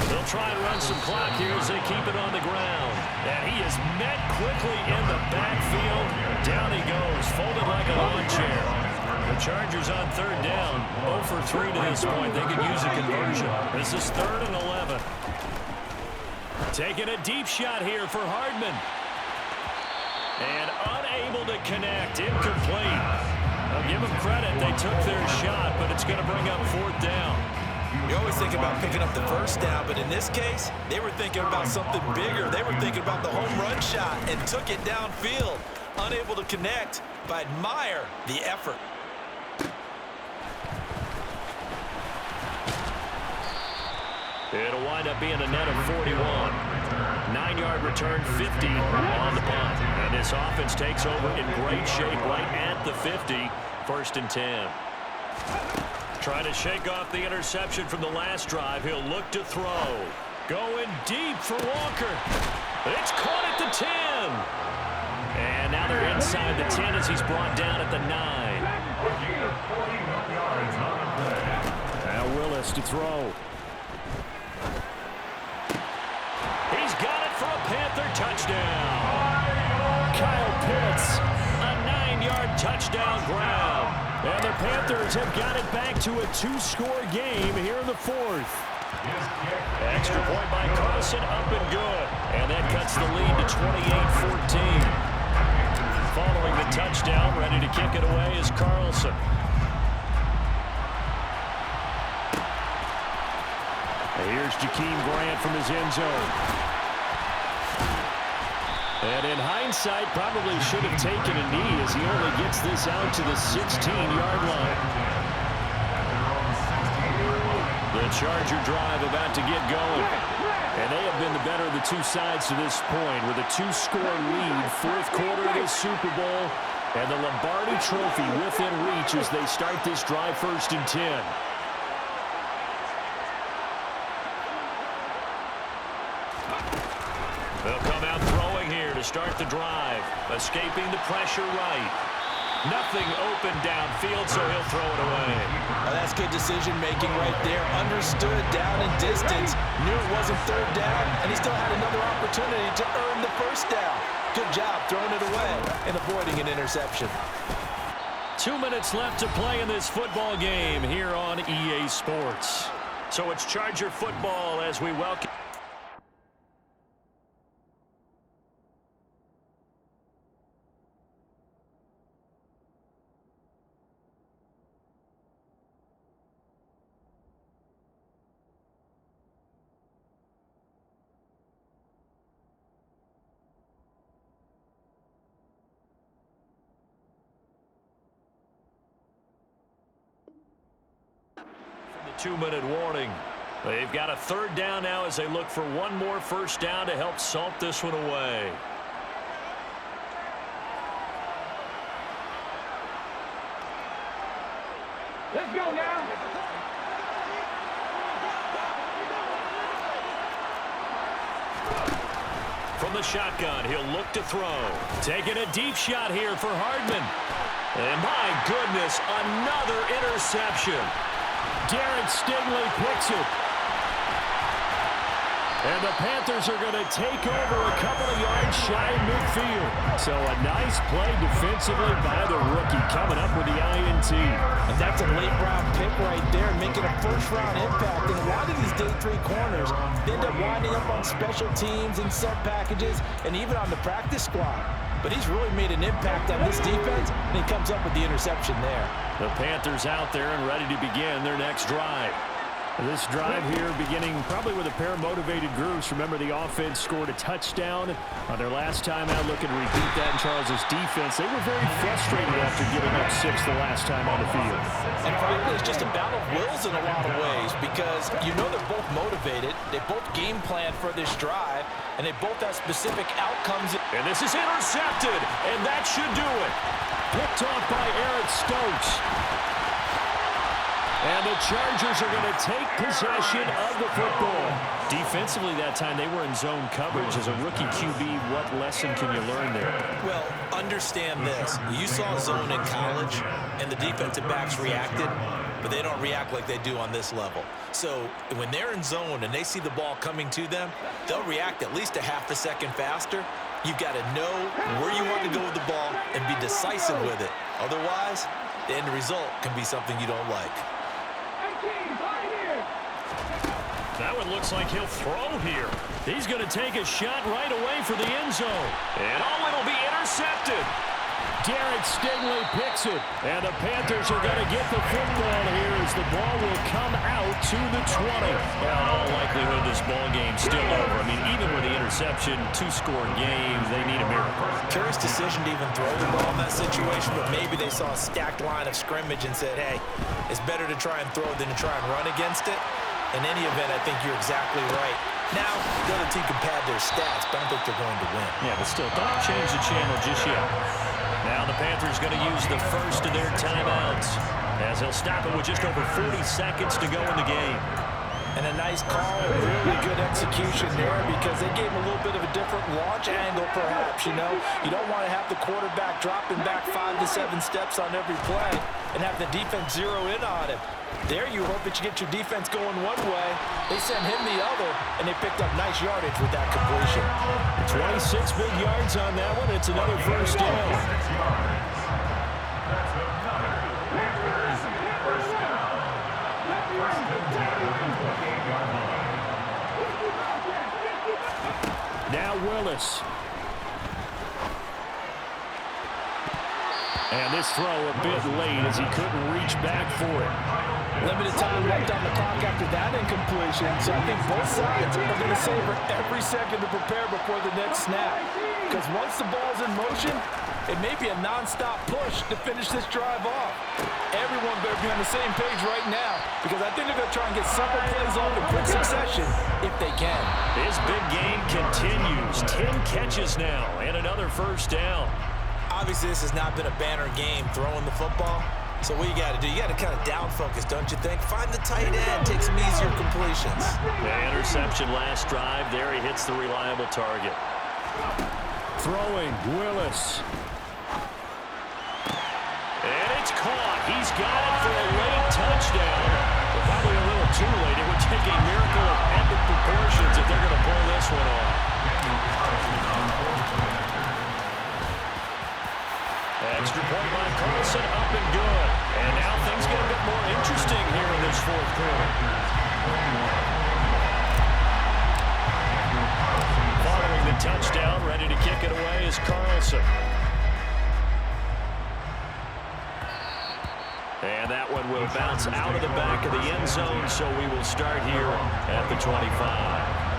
They'll try and run some clock here as they keep it on the ground. And he is met quickly in the backfield. Down he goes, folded like a lawn chair. The Chargers on 3rd down, 0 for 3 to this point. They could use a conversion. This is 3rd and 11. Taking a deep shot here for Hardman. And unable to connect, incomplete. I'll give them credit, they took their shot, but it's going to bring up 4th down. You always think about picking up the first down, but in this case, they were thinking about something bigger. They were thinking about the home run shot and took it downfield. Unable to connect, but admire the effort. It'll wind up being a net of 41. 9-yard return, 50 on the punt. And this offense takes over in great shape right at the 50. 1st and 10. Trying to shake off the interception from the last drive. He'll look to throw. Going deep for Walker. It's caught at the 10. And now they're inside the 10 as he's brought down at the 9. Now Willis to throw. He's got it for a Panther touchdown. Kyle Pitts, a 9-yard touchdown grab. And the Panthers have got it back to a 2-score game here in the 4th. Extra point by Carlson, up and good. And that cuts the lead to 28-14. Following the touchdown, ready to kick it away is Carlson. Here's Jakeem Grant from his end zone. And in hindsight, probably should have taken a knee as he only gets this out to the 16-yard line. The Charger drive about to get going. And they have been the better of the two sides to this point with a 2-score lead, 4th quarter of the Super Bowl, and the Lombardi Trophy within reach as they start this drive 1st and 10. They'll come out throwing here to start the drive. Escaping the pressure right. Nothing open downfield, so he'll throw it away. Well, that's good decision-making right there. Understood down and distance. Knew it wasn't 3rd down, and he still had another opportunity to earn the 1st down. Good job throwing it away and avoiding an interception. 2 minutes left to play in this football game here on EA Sports. So it's Charger football as we welcome... the 2-minute warning. They've got a 3rd down now as they look for one more 1st down to help salt this one away. Let's go now. From the shotgun, he'll look to throw. Taking a deep shot here for Hardman. And my goodness, another interception. Derek Stingley picks it. And the Panthers are going to take over a couple of yards shy of midfield. So a nice play defensively by the rookie coming up with the INT. And that's a late-round pick right there, making a 1st-round impact. And a lot of these day 3 corners end up winding up on special teams and sub packages and even on the practice squad. But he's really made an impact on this defense, and he comes up with the interception there. The Panthers out there and ready to begin their next drive. This drive here beginning probably with a pair of motivated groups. Remember, the offense scored a touchdown on their last time out, looking to repeat that in Charles's defense. They were very frustrated after giving up 6 the last time on the field. And frankly, it's just a battle of wills in a lot of ways because you know they're both motivated. They both game plan for this drive, and they both have specific outcomes. And this is intercepted, and that should do it. Picked off by Eric Stokes. And the Chargers are going to take possession of the football. Defensively that time, they were in zone coverage. As a rookie QB, what lesson can you learn there? Well, understand this. You saw zone in college, and the defensive backs reacted, but they don't react like they do on this level. So when they're in zone and they see the ball coming to them, they'll react at least a half a second faster. You've got to know where you want to go with the ball and be decisive with it. Otherwise, the end result can be something you don't like. That one looks like he'll throw here. He's going to take a shot right away for the end zone. And it'll be intercepted. Derek Stingley picks it. And the Panthers are going to get the football here as the ball will come out to the 20. Well, in all likelihood, this ball game's still over. I mean, even with the interception, 2-score game, they need a miracle. Curious decision to even throw the ball in that situation, but maybe they saw a stacked line of scrimmage and said, hey, it's better to try and throw than to try and run against it. In any event, I think you're exactly right. Now, the other team can pad their stats, but I don't think they're going to win. Yeah, but still, don't change the channel just yet. Now the Panthers going to use the first of their timeouts as they'll stop it with just over 40 seconds to go in the game. And a nice call, really good execution there because they gave him a little bit of a different launch angle perhaps, you know. You don't want to have the quarterback dropping back 5 to 7 steps on every play and have the defense zero in on him. There you hope that you get your defense going one way. They sent him the other, and they picked up nice yardage with that completion. 26 big yards on that one. It's another first down. Now Willis. And this throw a bit late as he couldn't reach back for it. Limited time left on the clock after that incompletion, so I think both sides are going to savor every second to prepare before the next snap. Because once the ball's in motion, it may be a non-stop push to finish this drive off. Everyone better be on the same page right now because I think they're going to try and get several plays off in quick succession if they can. His big game continues. 10 catches now and another first down. Obviously, this has not been a banner game throwing the football. So what you got to do, you got to kind of down focus, don't you think? Find the tight end, take some easier completions. The interception last drive. There he hits the reliable target. Throwing, Willis. And it's caught. He's got it for a late touchdown. But probably a little too late. It would take a miracle of epic proportions if they're going to pull this one off. Extra point by Carlson, up and good. And now things get a bit more interesting here in this fourth quarter. Following the touchdown, ready to kick it away is Carlson. And that one will bounce out of the back of the end zone, so we will start here at the 25.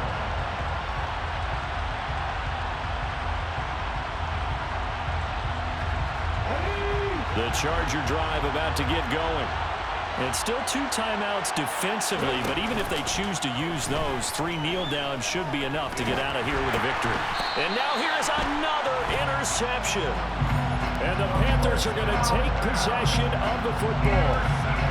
The Charger drive about to get going. And still 2 timeouts defensively, but even if they choose to use those, 3 kneel downs should be enough to get out of here with a victory. And now here's another interception. And the Panthers are going to take possession of the football.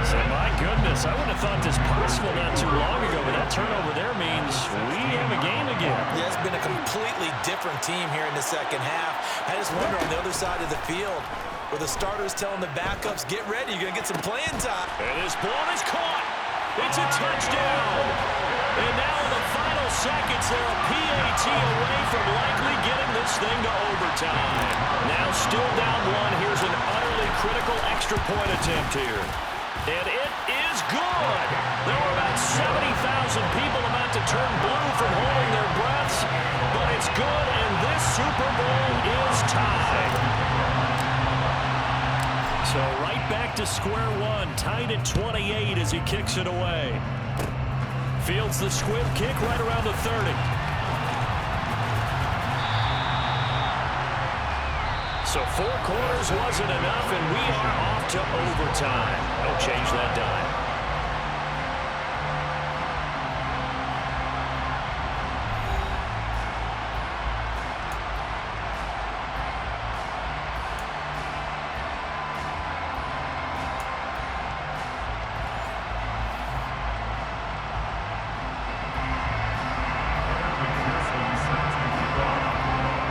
So my goodness, I wouldn't have thought this possible not too long ago, but that turnover there means we have a game again. Yeah, it's been a completely different team here in the second half. I just wonder on the other side of the field, where the starters telling the backups, get ready, you're going to get some playing time. And this ball is caught. It's a touchdown. And now in the final seconds, they're a PAT away from likely getting this thing to overtime. Now still down 1. Here's an utterly critical extra point attempt here. And it is good. There were about 70,000 people about to turn blue from holding their breaths. But it's good, and this Super Bowl is tied. So right back to square one, tied at 28 as he kicks it away. Fields the squib kick right around the 30. So 4 quarters wasn't enough, and we are off to overtime. Don't change that dime.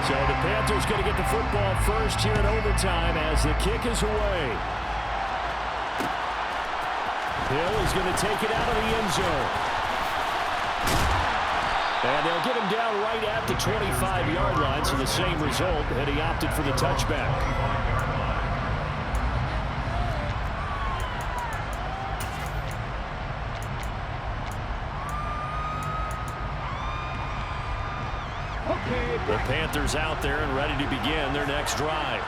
So the Panthers going to get the football first here in overtime as the kick is away. Hill is going to take it out of the end zone. And they'll get him down right at the 25-yard line, so the same result, and he opted for the touchback. The Panthers out there and ready to begin their next drive.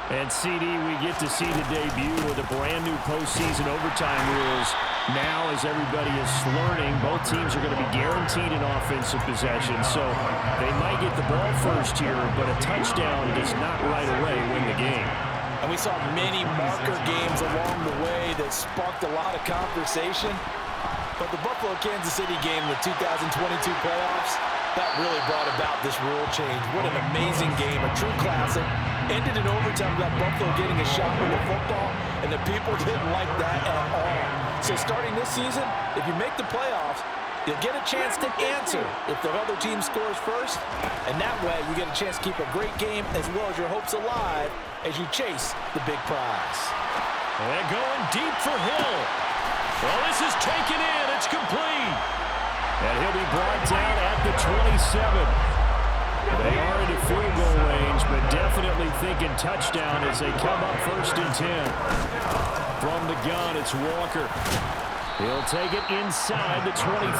And CD, we get to see the debut of the brand new postseason overtime rules. Now, as everybody is learning, both teams are going to be guaranteed an offensive possession. So they might get the ball first here, but a touchdown does not right away win the game. And we saw many marker games along the way that sparked a lot of conversation. But the Buffalo-Kansas City game in the 2022 playoffs, that really brought about this rule change. What an amazing game, a true classic. Ended in overtime, got Buffalo getting a shot with the football, and the people didn't like that at all. So starting this season, if you make the playoffs, you'll get a chance to answer if the other team scores first, and that way you get a chance to keep a great game as well as your hopes alive as you chase the big prize. And going deep for Hill. Well, this is taken in. It's complete. And he'll be brought down at the 27. They are into field goal range, but definitely thinking touchdown as they come up 1st and 10. From the gun, it's Walker. He'll take it inside the 25.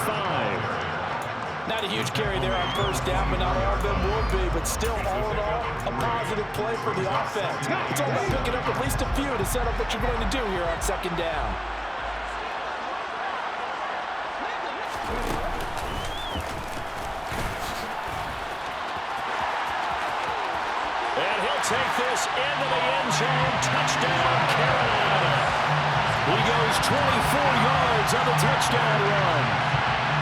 Not a huge carry there on 1st down, but not all of them will be. But still, all in all, a positive play for the offense. It's all about picking up at least a few to set up what you're going to do here on 2nd down. And he'll take this into the end zone. Touchdown, Carolina. He goes 24 yards on the touchdown run.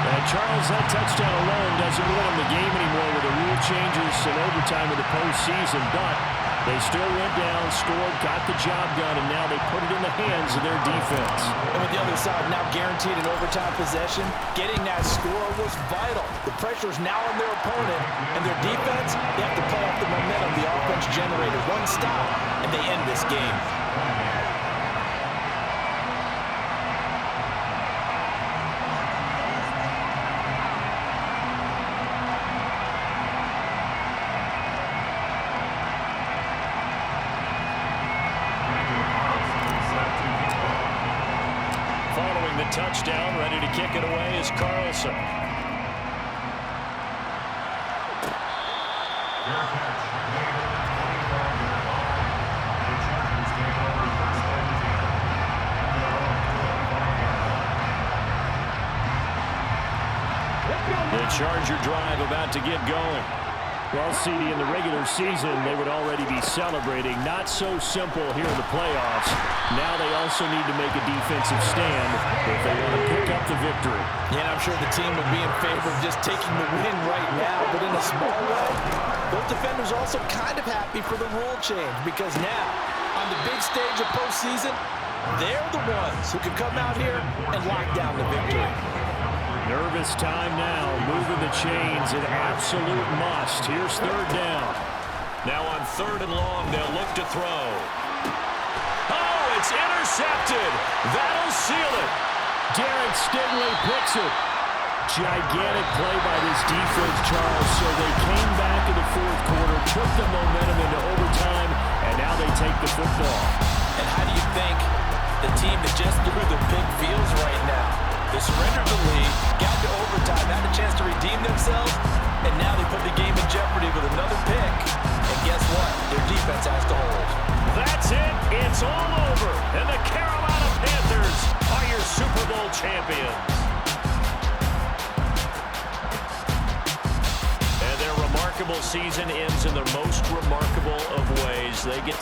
And Charles, that touchdown alone doesn't win him the game anymore with the rule changes and overtime of the postseason, but they still went down, scored, got the job done, and now they put it in the hands of their defense. And with the other side now guaranteed an overtime possession, getting that score was vital. The pressure's now on their opponent, and their defense, they have to play off the momentum the offense generated. One stop, and they end this game. Touchdown, ready to kick it away is Carlson. The Charger drive about to get going. Well, CD, in the regular season, they would already be celebrating. Not so simple here in the playoffs. Now they also need to make a defensive stand if they want to pick up the victory. Yeah, and I'm sure the team would be in favor of just taking the win right now, but in a small way. Both defenders are also kind of happy for the rule change because now, on the big stage of postseason, they're the ones who can come out here and lock down the victory. Nervous time now, moving the chains, an absolute must. Here's 3rd down. Now on 3rd and long, they'll look to throw. Oh, it's intercepted. That'll seal it. Derek Stingley picks it. Gigantic play by this defense, Charles. So they came back in the 4th quarter, took the momentum into overtime, and now they take the football. And how do you think the team that just threw the pick feels right now? They surrendered the lead, got to overtime, had a chance to redeem themselves, and now they put the game in jeopardy with another pick. And guess what? Their defense has to hold. That's it. It's all over. And the Carolina Panthers are your Super Bowl champions. remarkable season ends in the most remarkable of ways. They get